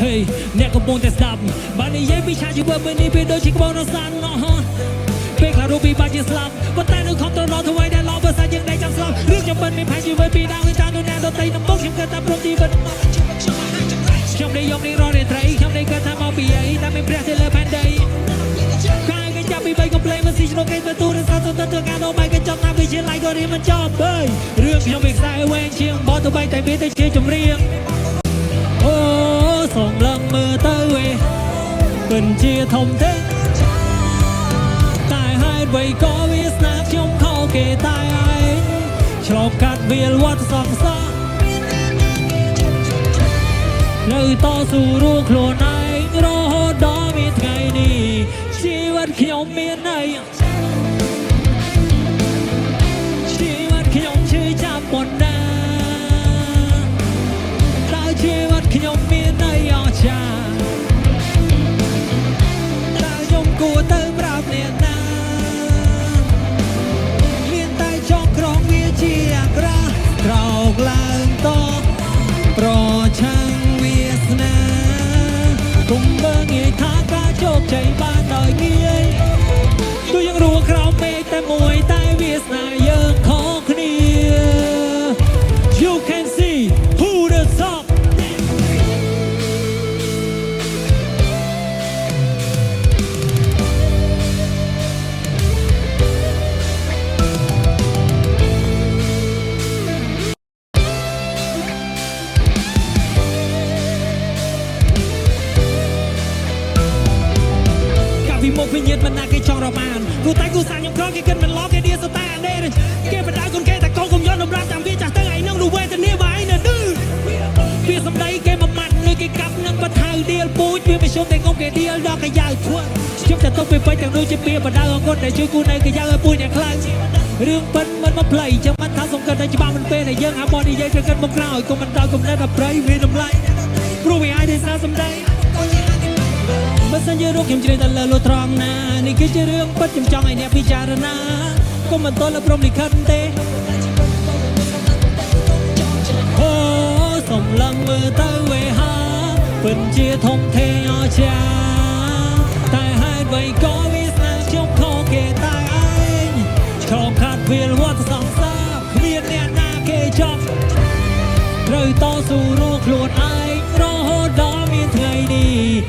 Hey អ្នកកំពុងតែស្ដាប់បាននិយាយពីឆាជីវិតពេលនេះពេលដូចជាក្បោនសានណោះពេលខ្លះរូបពីបាច់ជាស្លាប់ប៉ុន្តែនៅខំទៅរកធ្វើឲ្យដែលឡងបើសិនយើងដេកចាំស្លាប់រឿងចាំមិនមានផែនជីវិតពីដើមទៅតាមអ្នកដទៃនឹងមុខខ្ញុំគិតថាព្រមជីវិតខ្ញុំនេះយកនេះរករាត្រីខ្ញុំនេះគិតថាមកពីអីតែមានព្រះទៅលើផែនដីកាយគេចាប់ពី3កំ plei មិនស៊ីឆ្លងគេទៅទូរស័ព្ទទៅការដល់បែកគេចង់តាមវាជា like ក៏រៀនមិនចប់បើរឿងខ្ញុំវាខ្សែវែងជាងបទទៅបែកតែវាទៅជាចម្រៀងអូសូមឡើងមើលទៅពិនជាធំទេតែហេតុអ្វីក៏វាស្នាខ្ញុំខកគេតែឯងឆ្លងកាត់វាលវត្តសង្សារនៅតស៊ូរួចខ្លួនឯងរហូតដល់មានថ្ងៃនេះជីវិតខ្ញុំមានន័យជីវិតខ្ញុំឈឺចាប់ប៉ុណ្ណាតើជីវិតខ្ញុំមានន័យអស្ចារ្យគួរទៅប្រាប់អ្នកណាមានតែចង់ក្រងវាជាអាក្រាក្រោកឡើងតប្រឆាំងវាសនាគុំមើងងាយថាការជោគជ័យបានដោយងាយទូយ៉ាងរួក្រោមមេឃតែមួយតែវាសនាយើងខុសគ្នា You can see who the top một phi nhiệt mình là cái tròn rộng mànกูtayกูsang những con cái kênh mình lo cái đĩa số ta anh đây cái vật đá con cái ta con cùng gió nồng ram chẳng biết chẳng tới ngày nâng đủ quê tên nia bài nè đư phía sầm đây cái mà mặt nơi cái cặp nâng bật hai điên bút phía bên xuống tay không cái điên đó cái dài thua chúng ta tông về bay chẳng đôi trên bia và đau con để chui cu này cái dài bùi nhà khai riêng bên mình mà play cho mình tháo xong cần đây chỉ ba mình phê này dân harmony dây trên kênh một rào cùng mình đau cùng nên là play vì nằm lại pro vì ai thì sao sầm đây bất sinh như lúc em chỉ để lơ lô tròn na này cứ chơi riêng bất chăm chong ai nè phi cha ra na có mình tôi là prom đi khăn tê ô sòng lăng mưa tới về ha phần chia thông thề nhỏ cha tại hai vậy có biết sao trong kho kề tai anh cho khát viên hoa sòng xa miền nè na kề chọc rồi to dù ruột luôn ai rõ hốt đó miền ngày đi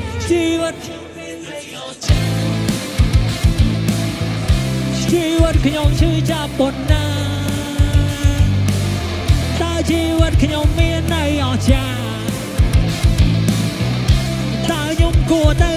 ชีวิตខ្ញុំឈឺចាប់ប៉ុណ្ណាតើជីវិតខ្ញុំមានន័យអស្ចារ្យតើខ្ញុំគួរទៅ